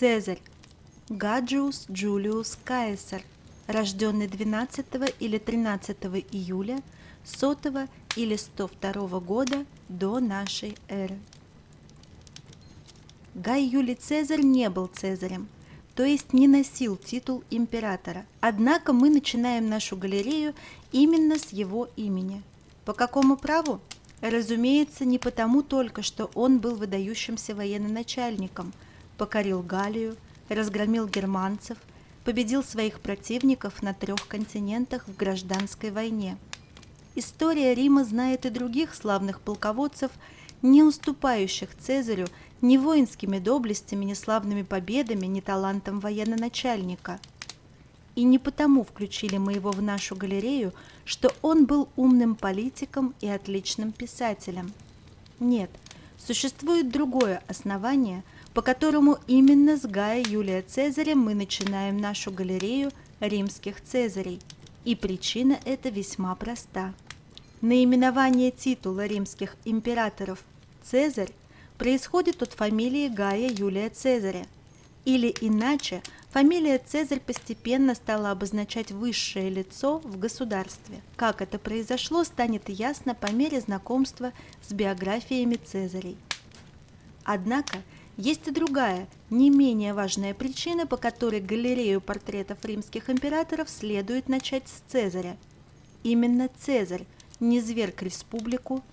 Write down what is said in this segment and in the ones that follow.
Цезарь Гаджиус Джулиус Каесар, рожденный 12 или 13 июля 100 или 102 года до нашей эры. Гай Юлий Цезарь не был Цезарем, то есть не носил титул императора. Однако мы начинаем нашу галерею именно с его имени. По какому праву? Разумеется, не потому только, что он был выдающимся военачальником, покорил Галлию, разгромил германцев, победил своих противников на 3 континентах в гражданской войне. История Рима знает и других славных полководцев, не уступающих Цезарю ни воинскими доблестями, ни славными победами, ни талантом военачальника. И не потому включили мы его в нашу галерею, что он был умным политиком и отличным писателем. Нет, существует другое основание, по которому именно с Гая Юлия Цезаря мы начинаем нашу галерею римских Цезарей. И причина эта весьма проста. Наименование титула римских императоров «Цезарь» происходит от фамилии Гая Юлия Цезаря. Или иначе, фамилия Цезарь постепенно стала обозначать высшее лицо в государстве. Как это произошло, станет ясно по мере знакомства с биографиями Цезарей. Однако, есть и другая, не менее важная причина, по которой галерею портретов римских императоров следует начать с Цезаря. Именно Цезарь низвергл республику,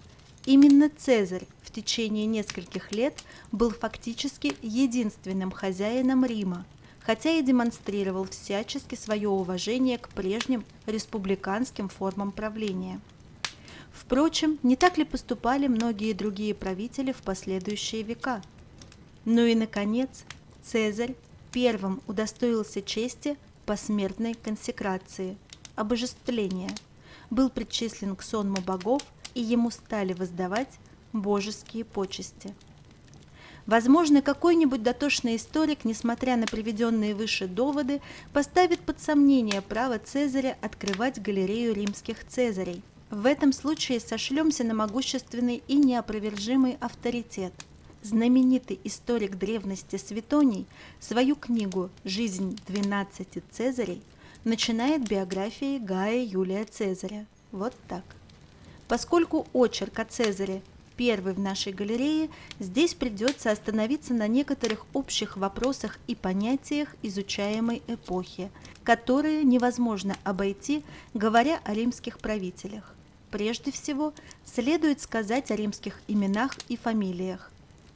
именно Цезарь в течение нескольких лет был фактически единственным хозяином Рима, хотя и демонстрировал всячески свое уважение к прежним республиканским формам правления. Впрочем, не так ли поступали многие другие правители в последующие века? Ну и, наконец, Цезарь первым удостоился чести посмертной консекрации, обожествления, был причислен к сонму богов, и ему стали воздавать божеские почести. Возможно, какой-нибудь дотошный историк, несмотря на приведенные выше доводы, поставит под сомнение право Цезаря открывать галерею римских Цезарей. В этом случае сошлемся на могущественный и неопровержимый авторитет. Знаменитый историк древности Светоний свою книгу «Жизнь 12 Цезарей» начинает биографией Гая Юлия Цезаря. Вот так. Поскольку очерк о Цезаре первый в нашей галерее, здесь придется остановиться на некоторых общих вопросах и понятиях изучаемой эпохи, которые невозможно обойти, говоря о римских правителях. Прежде всего, следует сказать о римских именах и фамилиях.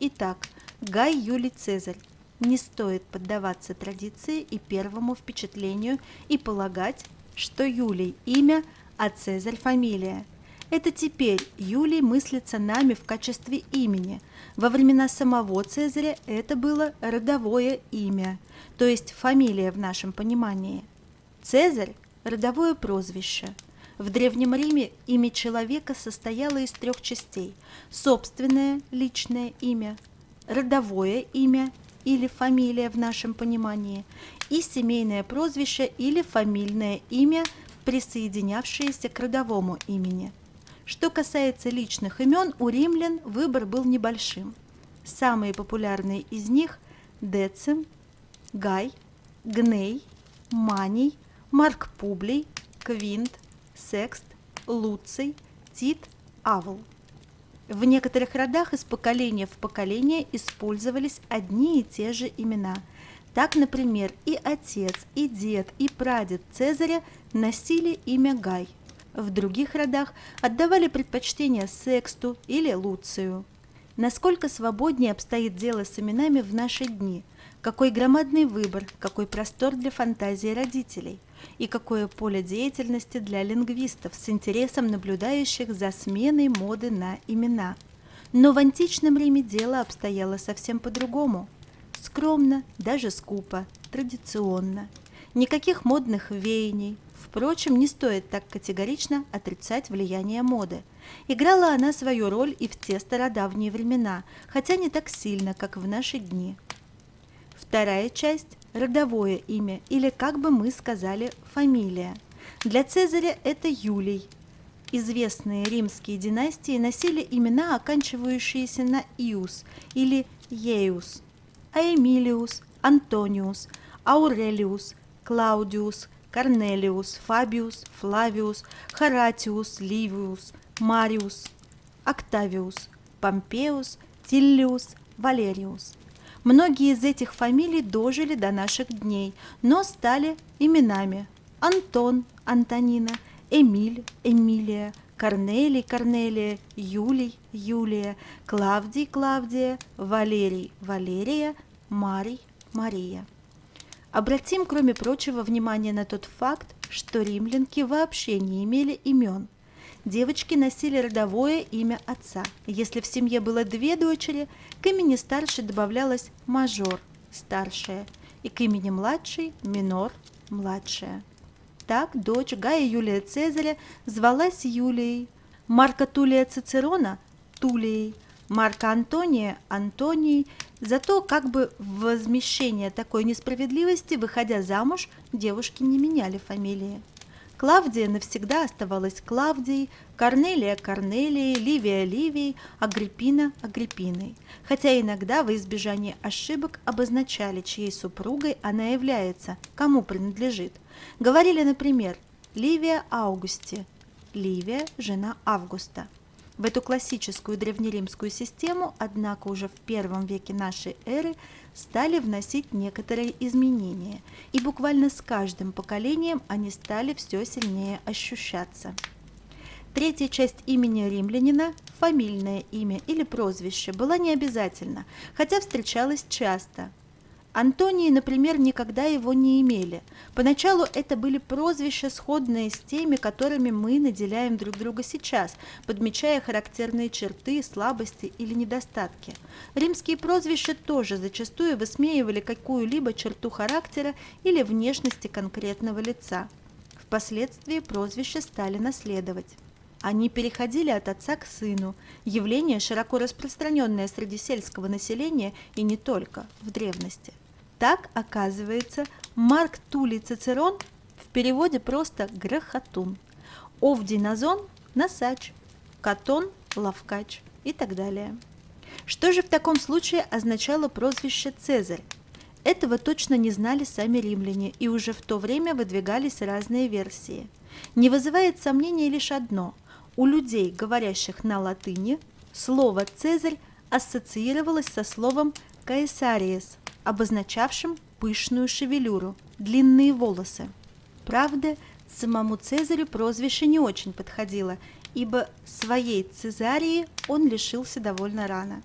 Итак, Гай Юлий Цезарь. Не стоит поддаваться традиции и первому впечатлению и полагать, что Юлий – имя, а Цезарь – фамилия. Это теперь Юлий мыслится нами в качестве имени. Во времена самого Цезаря это было родовое имя, то есть фамилия в нашем понимании. Цезарь – родовое прозвище. В Древнем Риме имя человека состояло из 3 частей – собственное личное имя, родовое имя или фамилия в нашем понимании и семейное прозвище или фамильное имя, присоединявшееся к родовому имени. Что касается личных имен, у римлян выбор был небольшим. Самые популярные из них – Децим, Гай, Гней, Маний, Марк Публий, Квинт, Секст, Луций, Тит, Авл. В некоторых родах из поколения в поколение использовались одни и те же имена. Так, например, и отец, и дед, и прадед Цезаря носили имя Гай. В других родах отдавали предпочтение Сексту или Луцию. Насколько свободнее обстоит дело с именами в наши дни, какой громадный выбор, какой простор для фантазии родителей и какое поле деятельности для лингвистов с интересом наблюдающих за сменой моды на имена. Но в античном Риме дело обстояло совсем по-другому. Скромно, даже скупо, традиционно. Никаких модных веяний. Впрочем, не стоит так категорично отрицать влияние моды. Играла она свою роль и в те стародавние времена, хотя не так сильно, как в наши дни. Вторая часть – родовое имя, или, как бы мы сказали, фамилия. Для Цезаря это Юлий. Известные римские династии носили имена, оканчивающиеся на «иус» или «еус», а Эмилиус, Антониус, Аурелиус, Клаудиус, Корнелиус, Фабиус, Флавиус, Хоратиус, Ливиус, Мариус, Октавиус, Помпеус, Тиллиус, Валериус. Многие из этих фамилий дожили до наших дней, но стали именами: Антон, Антонина, Эмиль, Эмилия, Корнелий, Корнелия, Юлий, Юлия, Клавдий, Клавдия, Валерий, Валерия, Марий, Мария. Обратим, кроме прочего, внимание на тот факт, что римлянки вообще не имели имен. Девочки носили родовое имя отца. Если в семье было 2 дочери, к имени старшей добавлялось мажор – старшая, и к имени младшей – минор – младшая. Так дочь Гая Юлия Цезаря звалась Юлией, Марка Тулия Цицерона – Тулией, Марка Антония – Антонией. Зато как бы в возмещение такой несправедливости, выходя замуж, девушки не меняли фамилии. Клавдия навсегда оставалась Клавдией, Корнелия – Корнелией, Ливия – Ливией, Агриппина – Агриппиной. Хотя иногда во избежание ошибок обозначали, чьей супругой она является, кому принадлежит. Говорили, например, Ливия Аугусте, Ливия – жена Августа. В эту классическую древнеримскую систему, однако, уже в I веке нашей эры стали вносить некоторые изменения, и буквально с каждым поколением они стали все сильнее ощущаться. Третья часть имени римлянина, фамильное имя или прозвище, была не обязательна, хотя встречалась часто. Антонии, например, никогда его не имели. Поначалу это были прозвища, сходные с теми, которыми мы наделяем друг друга сейчас, подмечая характерные черты, слабости или недостатки. Римские прозвища тоже зачастую высмеивали какую-либо черту характера или внешности конкретного лица. Впоследствии прозвища стали наследовать. Они переходили от отца к сыну, явление, широко распространенное среди сельского населения и не только в древности. Так, оказывается, Марк Тулий Цицерон в переводе просто грохотун, Овдий Назон – носач, Катон – лавкач и так далее. Что же в таком случае означало прозвище Цезарь? Этого точно не знали сами римляне, и уже в то время выдвигались разные версии. Не вызывает сомнения лишь одно – у людей, говорящих на латыни, слово «Цезарь» ассоциировалось со словом «каесариес», обозначавшим пышную шевелюру, длинные волосы. Правда, самому Цезарю прозвище не очень подходило, ибо своей Цезарии он лишился довольно рано.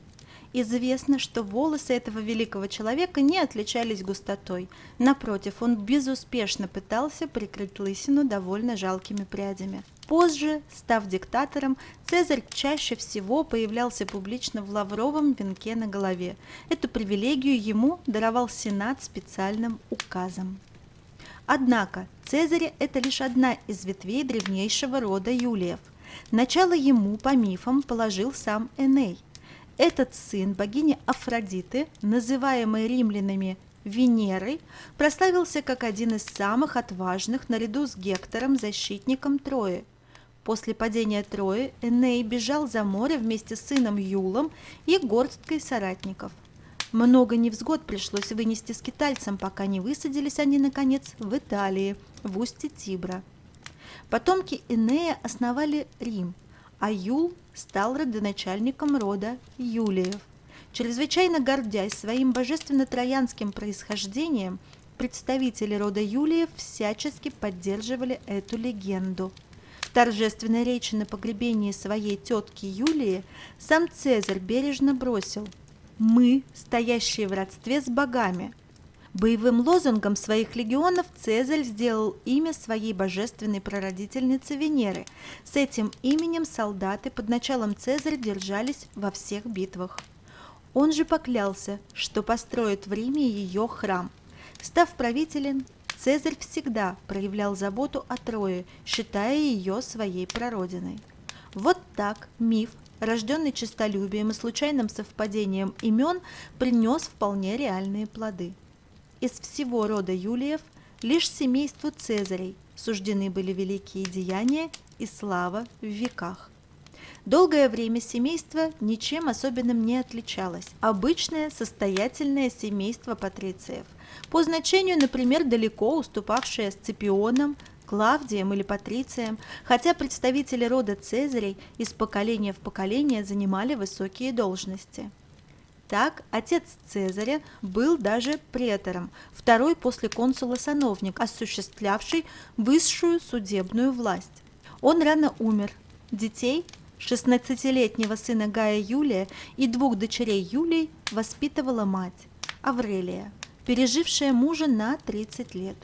Известно, что волосы этого великого человека не отличались густотой. Напротив, он безуспешно пытался прикрыть лысину довольно жалкими прядями. Позже, став диктатором, Цезарь чаще всего появлялся публично в лавровом венке на голове. Эту привилегию ему даровал Сенат специальным указом. Однако Цезарь – это лишь одна из ветвей древнейшего рода Юлиев. Начало ему, по мифам, положил сам Эней. Этот сын богини Афродиты, называемой римлянами Венерой, прославился как один из самых отважных наряду с Гектором, защитником Трои. После падения Трои Эней бежал за море вместе с сыном Юлом и горсткой соратников. Много невзгод пришлось вынести скитальцам, пока не высадились они, наконец, в Италии, в устье Тибра. Потомки Энея основали Рим, а Юл стал родоначальником рода Юлиев. Чрезвычайно гордясь своим божественно-троянским происхождением, представители рода Юлиев всячески поддерживали эту легенду. В торжественной речи на погребении своей тетки Юлии сам Цезарь бережно бросил: «Мы, стоящие в родстве с богами». Боевым лозунгом своих легионов Цезарь сделал имя своей божественной прародительницы Венеры. С этим именем солдаты под началом Цезаря держались во всех битвах. Он же поклялся, что построит в Риме ее храм. Став правителем, Цезарь всегда проявлял заботу о Трое, считая ее своей прародиной. Вот так миф, рожденный честолюбием и случайным совпадением имен, принес вполне реальные плоды. Из всего рода Юлиев лишь семейству Цезарей суждены были великие деяния и слава в веках. Долгое время семейство ничем особенным не отличалось. Обычное состоятельное семейство патрициев, по значению, например, далеко уступавшее Сципионам, Клавдием или Патрициям, хотя представители рода Цезарей из поколения в поколение занимали высокие должности. Так, отец Цезаря был даже претором, второй после консула сановник, осуществлявший высшую судебную власть. Он рано умер. Детей, 16-летнего сына Гая Юлия и 2 дочерей Юлии, воспитывала мать Аврелия, пережившая мужа на 30 лет.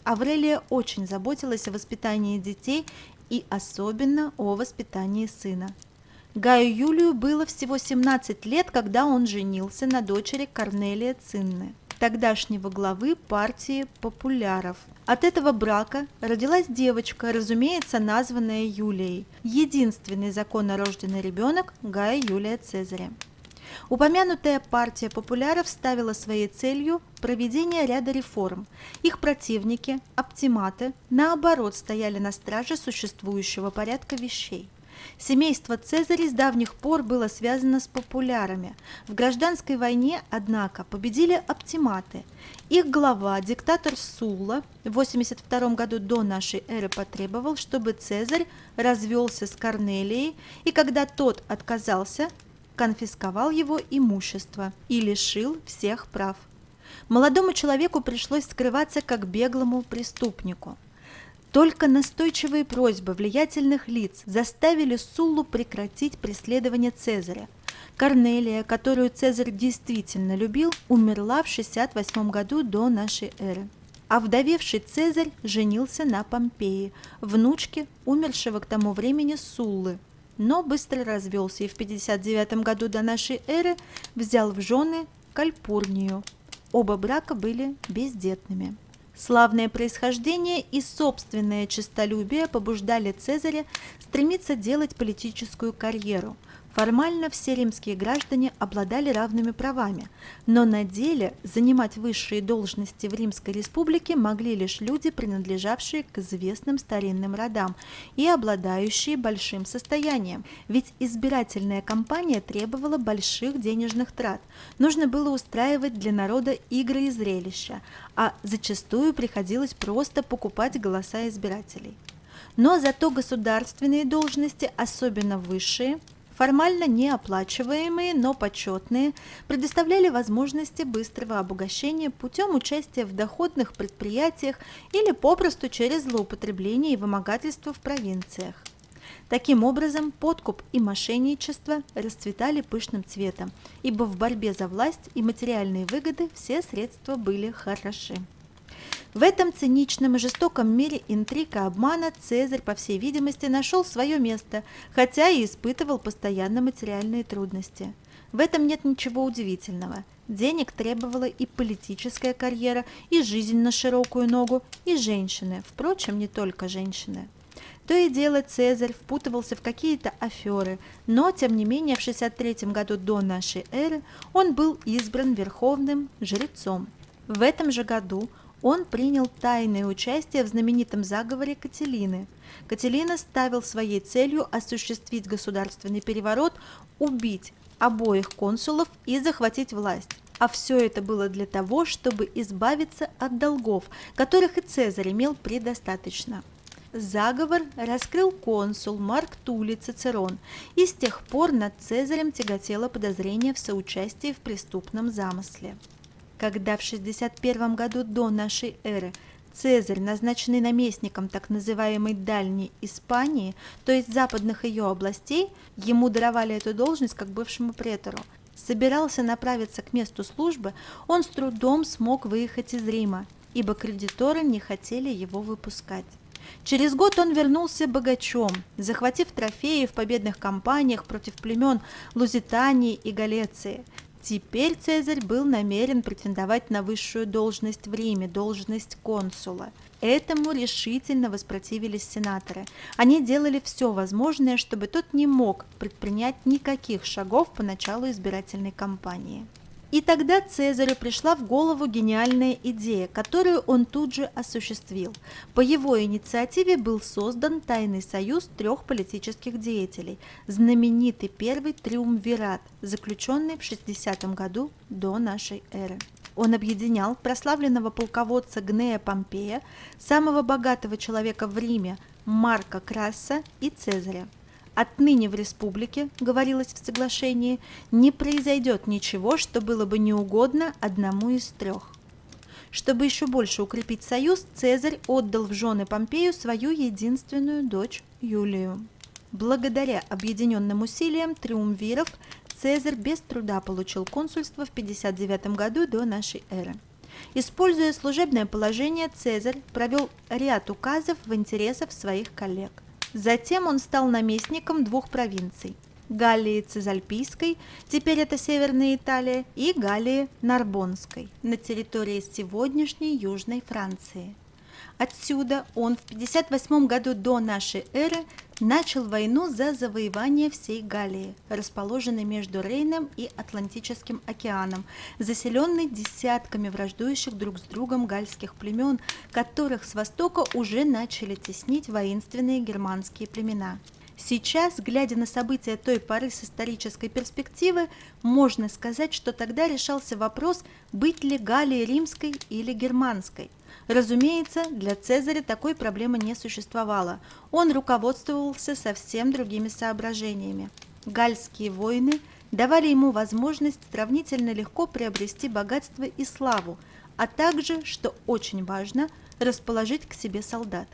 Аврелия очень заботилась о воспитании детей и особенно о воспитании сына. Гаю Юлию было всего 17 лет, когда он женился на дочери Корнелия Цинны, тогдашнего главы партии популяров. От этого брака родилась девочка, разумеется, названная Юлией, единственный законнорожденный ребенок Гая Юлия Цезаря. Упомянутая партия популяров ставила своей целью проведение ряда реформ. Их противники, оптиматы, наоборот, стояли на страже существующего порядка вещей. Семейство Цезарей с давних пор было связано с популярами. В гражданской войне, однако, победили оптиматы. Их глава, диктатор Сулла, в 82 году до нашей эры потребовал, чтобы Цезарь развелся с Корнелией, и когда тот отказался, конфисковал его имущество и лишил всех прав. Молодому человеку пришлось скрываться как беглому преступнику. Только настойчивые просьбы влиятельных лиц заставили Суллу прекратить преследование Цезаря. Корнелия, которую Цезарь действительно любил, умерла в 68 году до нашей эры. А вдовевший Цезарь женился на Помпеи, внучке умершего к тому времени Суллы, но быстро развелся и в 59 году до нашей эры взял в жены Кальпурнию. Оба брака были бездетными. Славное происхождение и собственное честолюбие побуждали Цезаря стремиться делать политическую карьеру. Формально все римские граждане обладали равными правами, но на деле занимать высшие должности в Римской республике могли лишь люди, принадлежавшие к известным старинным родам и обладающие большим состоянием. Ведь избирательная кампания требовала больших денежных трат. Нужно было устраивать для народа игры и зрелища, а зачастую приходилось просто покупать голоса избирателей. Но зато государственные должности, особенно высшие, формально неоплачиваемые, но почетные, предоставляли возможности быстрого обогащения путем участия в доходных предприятиях или попросту через злоупотребление и вымогательство в провинциях. Таким образом, подкуп и мошенничество расцветали пышным цветом, ибо в борьбе за власть и материальные выгоды все средства были хороши. В этом циничном и жестоком мире интриг и обмана Цезарь, по всей видимости, нашел свое место, хотя и испытывал постоянно материальные трудности. В этом нет ничего удивительного. Денег требовала и политическая карьера, и жизнь на широкую ногу, и женщины, впрочем, не только женщины. То и дело Цезарь впутывался в какие-то аферы, но, тем не менее, в 63 году до нашей эры он был избран верховным жрецом. В этом же году он принял тайное участие в знаменитом заговоре Кателины. Кателина ставил своей целью осуществить государственный переворот, убить обоих консулов и захватить власть. А все это было для того, чтобы избавиться от долгов, которых и Цезарь имел предостаточно. Заговор раскрыл консул Марк Туллий Цицерон, и с тех пор над Цезарем тяготело подозрение в соучастии в преступном замысле. Когда в 61 году до нашей эры Цезарь, назначенный наместником так называемой Дальней Испании, то есть западных ее областей, ему даровали эту должность как бывшему претору, собирался направиться к месту службы, он с трудом смог выехать из Рима, ибо кредиторы не хотели его выпускать. Через год он вернулся богачом, захватив трофеи в победных кампаниях против племен Лузитании и Галеции. Теперь Цезарь был намерен претендовать на высшую должность в Риме, должность консула. Этому решительно воспротивились сенаторы. Они делали все возможное, чтобы тот не мог предпринять никаких шагов по началу избирательной кампании. И тогда Цезарю пришла в голову гениальная идея, которую он тут же осуществил. По его инициативе был создан тайный союз трех политических деятелей, знаменитый первый триумвират, заключенный в 60 году до нашей эры. Он объединял прославленного полководца Гнея Помпея, самого богатого человека в Риме Марка Красса и Цезаря. Отныне в республике, говорилось в соглашении, не произойдет ничего, что было бы неугодно одному из трех. Чтобы еще больше укрепить союз, Цезарь отдал в жены Помпею свою единственную дочь Юлию. Благодаря объединенным усилиям триумвиров Цезарь без труда получил консульство в 59 году до нашей эры. Используя служебное положение, Цезарь провел ряд указов в интересах своих коллег. Затем он стал наместником двух провинций – Галлии Цезальпийской, теперь это Северная Италия, и Галлии Нарбонской, на территории сегодняшней Южной Франции. Отсюда он в 58 году до нашей эры начал войну за завоевание всей Галлии, расположенной между Рейном и Атлантическим океаном, заселенной десятками враждующих друг с другом гальских племен, которых с востока уже начали теснить воинственные германские племена. Сейчас, глядя на события той поры с исторической перспективы, можно сказать, что тогда решался вопрос, быть ли Галлией римской или германской. Разумеется, для Цезаря такой проблемы не существовало. Он руководствовался совсем другими соображениями. Гальские войны давали ему возможность сравнительно легко приобрести богатство и славу, а также, что очень важно, расположить к себе солдат.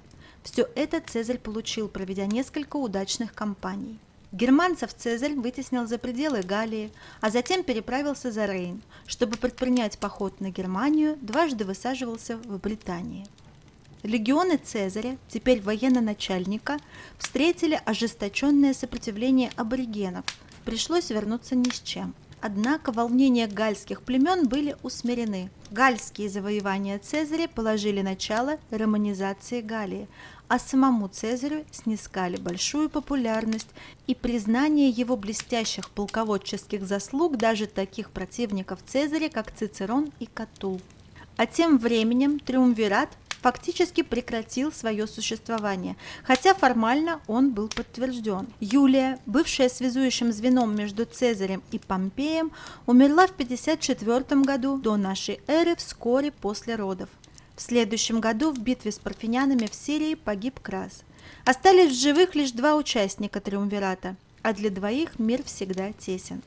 Все это Цезарь получил, проведя несколько удачных кампаний. Германцев Цезарь вытеснил за пределы Галлии, а затем переправился за Рейн. Чтобы предпринять поход на Германию, дважды высаживался в Британии. Легионы Цезаря, теперь военно-начальника, встретили ожесточенное сопротивление аборигенов. Пришлось вернуться ни с чем. Однако волнения гальских племен были усмирены. Гальские завоевания Цезаря положили начало романизации Галлии, а самому Цезарю снискали большую популярность и признание его блестящих полководческих заслуг даже таких противников Цезаря, как Цицерон и Катул. А тем временем триумвират фактически прекратил свое существование, хотя формально он был подтвержден. Юлия, бывшая связующим звеном между Цезарем и Помпеем, умерла в 54 году до нашей эры вскоре после родов. В следующем году в битве с парфянами в Сирии погиб Крас. Остались в живых лишь два участника триумвирата, а для двоих мир всегда тесен.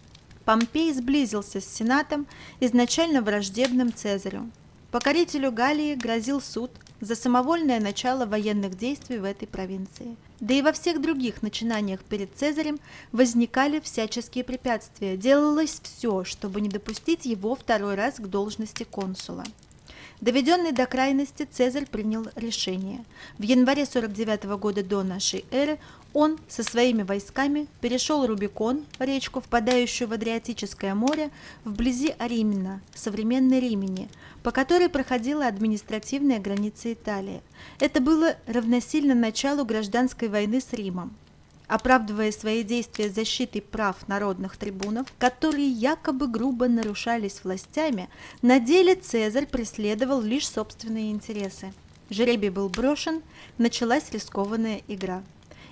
Помпей сблизился с Сенатом, изначально враждебным Цезарю. Покорителю Галлии грозил суд за самовольное начало военных действий в этой провинции. Да и во всех других начинаниях перед Цезарем возникали всяческие препятствия. Делалось все, чтобы не допустить его второй раз к должности консула. Доведенный до крайности, Цезарь принял решение. В январе 49 года до нашей эры он со своими войсками перешел Рубикон, речку, впадающую в Адриатическое море, вблизи Аримина, современной Римини, по которой проходила административная граница Италии. Это было равносильно началу гражданской войны с Римом. Оправдывая свои действия защитой прав народных трибунов, которые якобы грубо нарушались властями, на деле Цезарь преследовал лишь собственные интересы. Жребий был брошен, началась рискованная игра.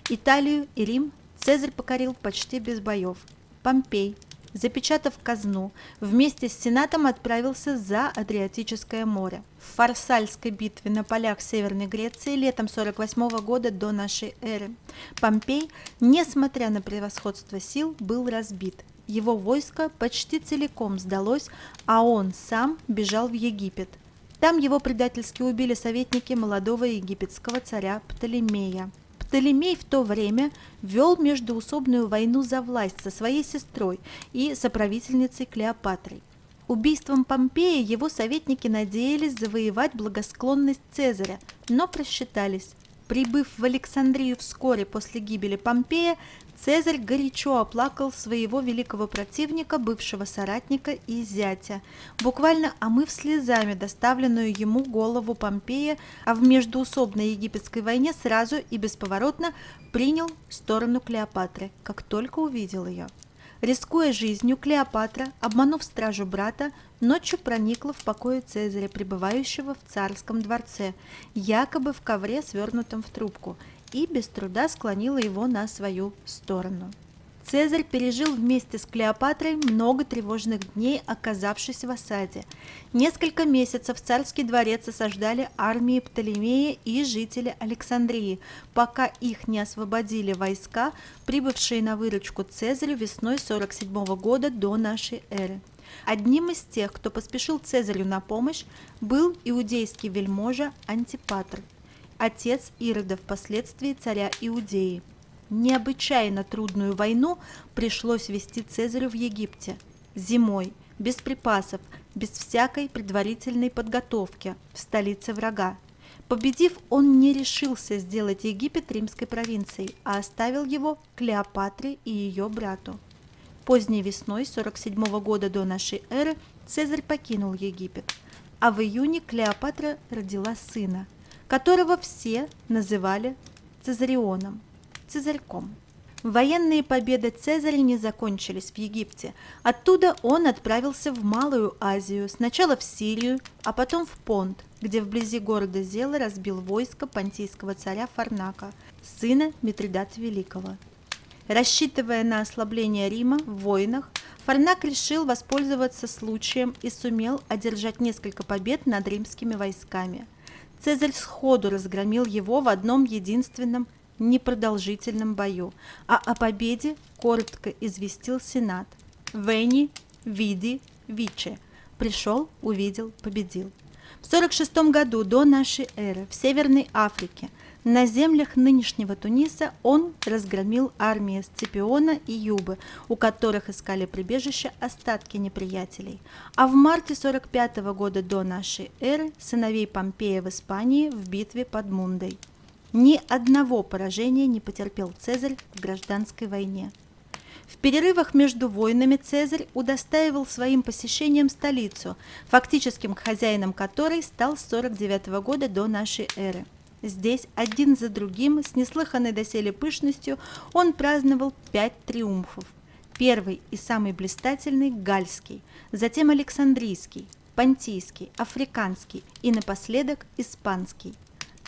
Италию и Рим Цезарь покорил почти без боев. Помпей, запечатав казну, вместе с Сенатом отправился за Адриатическое море. В Фарсальской битве на полях Северной Греции летом 48 года до нашей эры Помпей, несмотря на превосходство сил, был разбит. Его войско почти целиком сдалось, а он сам бежал в Египет. Там его предательски убили советники молодого египетского царя Птолемея. Птолемей в то время вел междоусобную войну за власть со своей сестрой и соправительницей Клеопатрой. Убийством Помпея его советники надеялись завоевать благосклонность Цезаря, но просчитались. Прибыв в Александрию вскоре после гибели Помпея, Цезарь горячо оплакал своего великого противника, бывшего соратника и зятя, буквально омыв слезами доставленную ему голову Помпея, а в междоусобной египетской войне сразу и бесповоротно принял сторону Клеопатры, как только увидел ее. Рискуя жизнью, Клеопатра, обманув стражу брата, ночью проникла в покои Цезаря, пребывающего в царском дворце, якобы в ковре, свернутом в трубку, и без труда склонила его на свою сторону. Цезарь пережил вместе с Клеопатрой много тревожных дней, оказавшись в осаде. Несколько месяцев царский дворец осаждали армии Птолемея и жители Александрии, пока их не освободили войска, прибывшие на выручку Цезарю весной 47 года до нашей эры. Одним из тех, кто поспешил Цезарю на помощь, был иудейский вельможа Антипатр, отец Ирода, впоследствии царя Иудеи. Необычайно трудную войну пришлось вести Цезарю в Египте. Зимой, без припасов, без всякой предварительной подготовки, в столице врага. Победив, он не решился сделать Египет римской провинцией, а оставил его Клеопатре и ее брату. Поздней весной 47 года до нашей эры Цезарь покинул Египет, а в июне Клеопатра родила сына, которого все называли Цезарионом, Цезарьком. Военные победы Цезаря не закончились в Египте. Оттуда он отправился в Малую Азию, сначала в Сирию, а потом в Понт, где вблизи города Зела разбил войско понтийского царя Фарнака, сына Митридата Великого. Рассчитывая на ослабление Рима в войнах, Фарнак решил воспользоваться случаем и сумел одержать несколько побед над римскими войсками. Цезарь сходу разгромил его в одном единственном непродолжительном бою, а о победе коротко известил Сенат. Вени, види, виче. Пришел, увидел, победил. В 46 году до нашей эры в Северной Африке на землях нынешнего Туниса он разгромил армии Сципиона и Юбы, у которых искали прибежище остатки неприятелей. А в марте 45 года до нашей эры сыновей Помпея в Испании в битве под Мундой. Ни одного поражения не потерпел Цезарь в гражданской войне. В перерывах между войнами Цезарь удостаивал своим посещением столицу, фактическим хозяином которой стал с 49 года до нашей эры. Здесь один за другим, с неслыханной доселе пышностью, он праздновал 5 триумфов. Первый и самый блистательный – Гальский, затем Александрийский, Понтийский, Африканский и напоследок Испанский.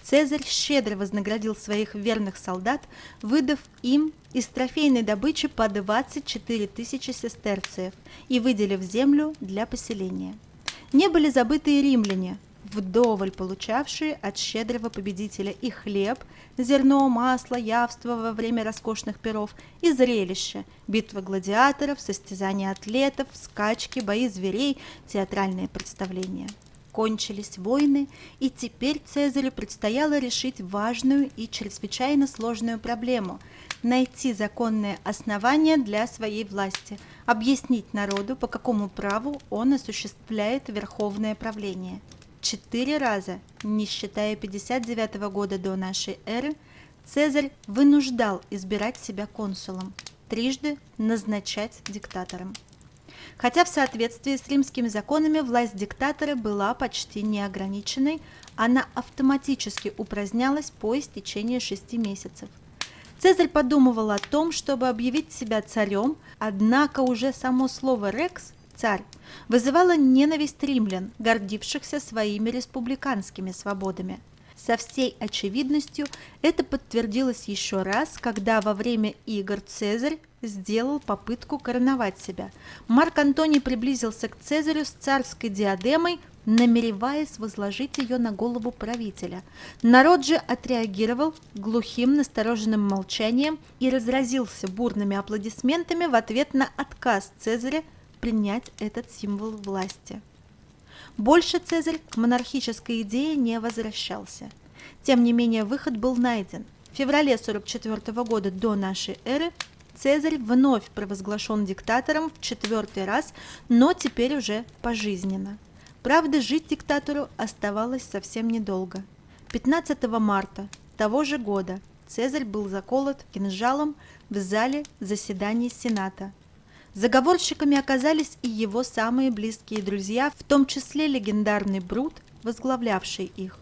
Цезарь щедро вознаградил своих верных солдат, выдав им из трофейной добычи по 24 тысячи сестерциев и выделив землю для поселения. Не были забыты и римляне, вдоволь получавшие от щедрого победителя и хлеб, зерно, масло, явство во время роскошных пиров и зрелища, битвы гладиаторов, состязания атлетов, скачки, бои зверей, театральные представления. Кончились войны, и теперь Цезарю предстояло решить важную и чрезвычайно сложную проблему – найти законное основание для своей власти, объяснить народу, по какому праву он осуществляет верховное правление. 4 раза, не считая 59 года до нашей эры, Цезарь вынуждал избирать себя консулом, трижды назначать диктатором. Хотя в соответствии с римскими законами власть диктатора была почти неограниченной, она автоматически упразднялась по истечении 6 месяцев. Цезарь подумывал о том, чтобы объявить себя царем, однако уже само слово «рекс» – «царь» вызывало ненависть римлян, гордившихся своими республиканскими свободами. Со всей очевидностью это подтвердилось еще раз, когда во время игр Цезарь сделал попытку короновать себя. Марк Антоний приблизился к Цезарю с царской диадемой, намереваясь возложить ее на голову правителя. Народ же отреагировал глухим настороженным молчанием и разразился бурными аплодисментами в ответ на отказ Цезаря принять этот символ власти. Больше Цезарь к монархической идее не возвращался. Тем не менее, выход был найден. В феврале 44 года до нашей эры Цезарь вновь провозглашен диктатором в 4-й раз, но теперь уже пожизненно. Правда, жить диктатору оставалось совсем недолго. 15 марта того же года Цезарь был заколот кинжалом в зале заседаний Сената. Заговорщиками оказались и его самые близкие друзья, в том числе легендарный Брут, возглавлявший их.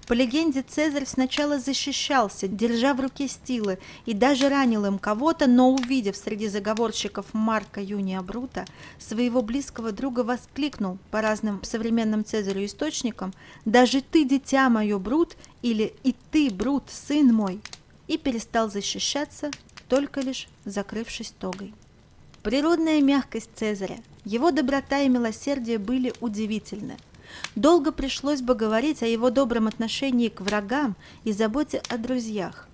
По легенде, Цезарь сначала защищался, держа в руке стилы, и даже ранил им кого-то, но, увидев среди заговорщиков Марка Юния Брута, своего близкого друга воскликнул по разным современным Цезарю источникам: «Даже ты, дитя мое, Брут!» или «И ты, Брут, сын мой!» и перестал защищаться, только лишь закрывшись тогой. Природная мягкость Цезаря, его доброта и милосердие были удивительны. Долго пришлось бы говорить о его добром отношении к врагам и заботе о друзьях.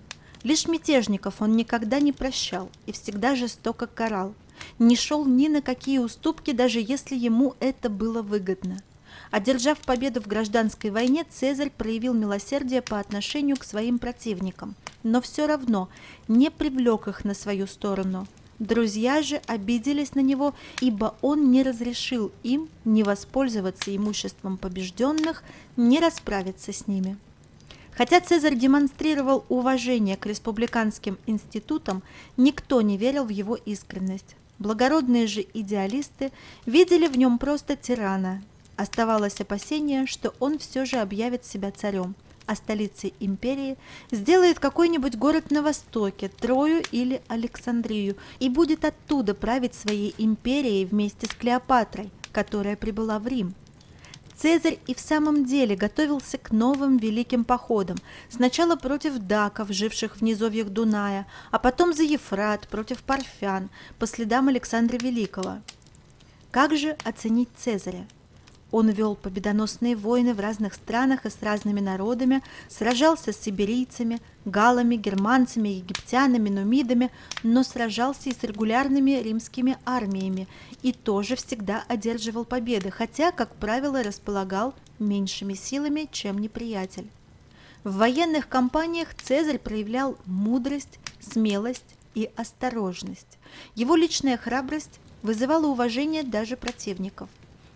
Лишь мятежников он никогда не прощал и всегда жестоко карал, не шел ни на какие уступки, даже если ему это было выгодно. Одержав победу в гражданской войне, Цезарь проявил милосердие по отношению к своим противникам, но все равно не привлек их на свою сторону. Друзья же обиделись на него, ибо он не разрешил им ни воспользоваться имуществом побежденных, ни расправиться с ними. Хотя Цезарь демонстрировал уважение к республиканским институтам, никто не верил в его искренность. Благородные же идеалисты видели в нем просто тирана. Оставалось опасение, что он все же объявит себя царем, а столицей империи сделает какой-нибудь город на востоке, Трою или Александрию, и будет оттуда править своей империей вместе с Клеопатрой, которая прибыла в Рим. Цезарь и в самом деле готовился к новым великим походам, сначала против даков, живших в низовьях Дуная, а потом за Ефрат против парфян по следам Александра Великого. Как же оценить Цезаря? Он вел победоносные войны в разных странах и с разными народами, сражался с сибирийцами, галлами, германцами, египтянами, нумидами, но сражался и с регулярными римскими армиями и тоже всегда одерживал победы, хотя, как правило, располагал меньшими силами, чем неприятель. В военных кампаниях Цезарь проявлял мудрость, смелость и осторожность. Его личная храбрость вызывала уважение даже противников.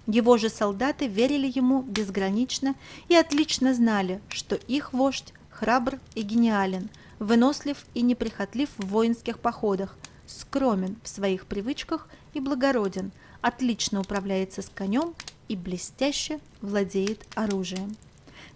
Его же солдаты верили ему безгранично и отлично знали, что их вождь храбр и гениален, вынослив и неприхотлив в воинских походах, скромен в своих привычках и благороден, отлично управляется с конем и блестяще владеет оружием.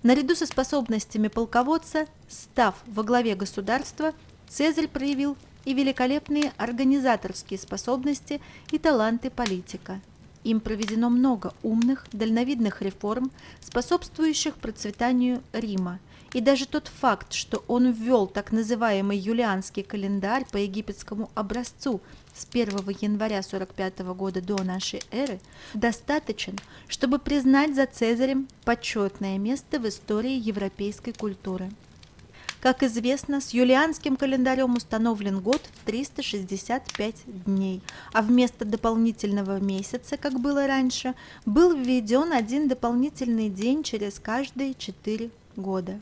Наряду со способностями полководца, став во главе государства, Цезарь проявил и великолепные организаторские способности и таланты политика. Им проведено много умных, дальновидных реформ, способствующих процветанию Рима. И даже тот факт, что он ввел так называемый юлианский календарь по египетскому образцу с 1 января 45 года до нашей эры, достаточен, чтобы признать за Цезарем почетное место в истории европейской культуры. Как известно, с юлианским календарем установлен год в 365 дней, а вместо дополнительного месяца, как было раньше, был введен один дополнительный день через каждые 4 года.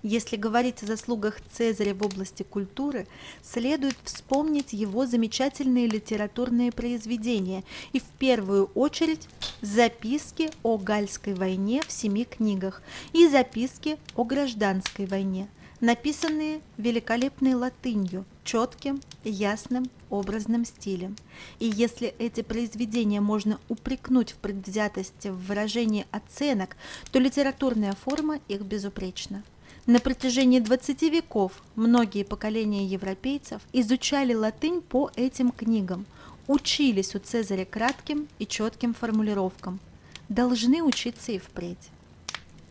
Если говорить о заслугах Цезаря в области культуры, следует вспомнить его замечательные литературные произведения и в первую очередь записки о Гальской войне в 7 книгах и записки о гражданской войне, написанные великолепной латынью, четким, ясным, образным стилем. И если эти произведения можно упрекнуть в предвзятости в выражении оценок, то литературная форма их безупречна. На протяжении 20 веков многие поколения европейцев изучали латынь по этим книгам, учились у Цезаря кратким и четким формулировкам, должны учиться и впредь.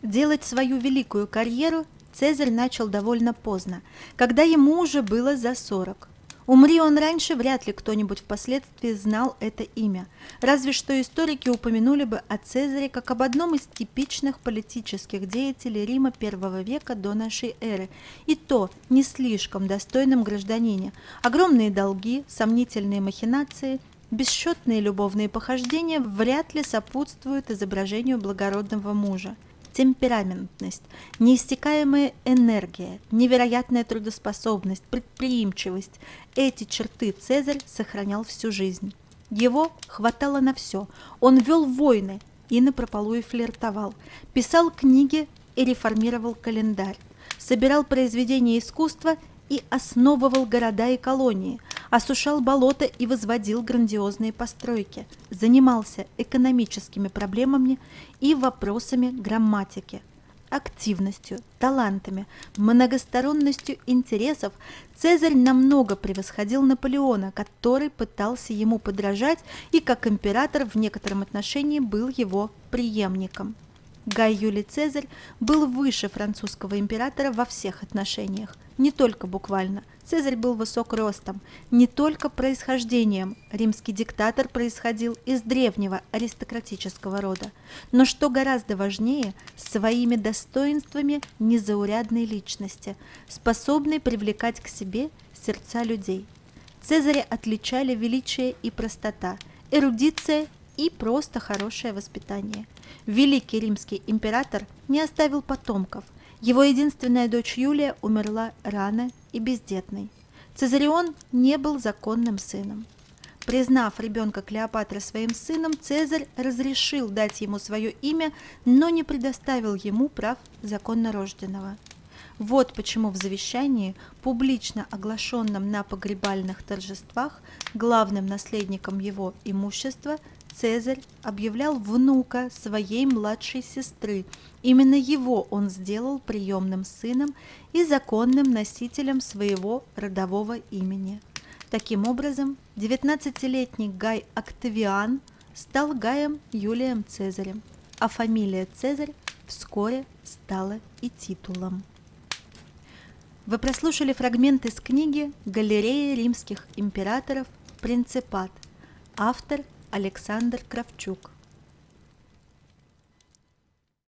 Делать свою великую карьеру Цезарь начал довольно поздно, когда ему уже было за 40. Умри он раньше, вряд ли кто-нибудь впоследствии знал это имя, разве что историки упомянули бы о Цезаре как об одном из типичных политических деятелей Рима I века до нашей эры, и то не слишком достойном гражданине. Огромные долги, сомнительные махинации, бесчетные любовные похождения вряд ли сопутствуют изображению благородного мужа. Темпераментность, неиссякаемая энергия, невероятная трудоспособность, предприимчивость – эти черты Цезарь сохранял всю жизнь. Его хватало на все. Он вел войны и напропалую флиртовал, писал книги и реформировал календарь, собирал произведения искусства и основывал города и колонии, осушал болота и возводил грандиозные постройки, занимался экономическими проблемами и вопросами грамматики. активностью, талантами, многосторонностью интересов Цезарь намного превосходил Наполеона, который пытался ему подражать и как император в некотором отношении был его преемником. Гай Юлий Цезарь был выше французского императора во всех отношениях, не только буквально. Цезарь был высок ростом, не только происхождением. Римский диктатор происходил из древнего аристократического рода, но, что гораздо важнее, своими достоинствами незаурядной личности, способной привлекать к себе сердца людей. Цезаря отличали величие и простота, эрудиция и просто хорошее воспитание. Великий римский император не оставил потомков. Его единственная дочь Юлия умерла рано и бездетной. Цезарион не был законным сыном. Признав ребенка Клеопатры своим сыном, Цезарь разрешил дать ему свое имя, но не предоставил ему прав законнорожденного. Вот почему в завещании, публично оглашенном на погребальных торжествах, главным наследником его имущества Цезарь объявлял внука своей младшей сестры. Именно его он сделал приемным сыном и законным носителем своего родового имени. Таким образом, 19-летний Гай Октавиан стал Гаем Юлием Цезарем, а фамилия Цезарь вскоре стала и титулом. Вы прослушали фрагмент из книги «Галерея римских императоров. Принципат». Автор Александр Кравчук.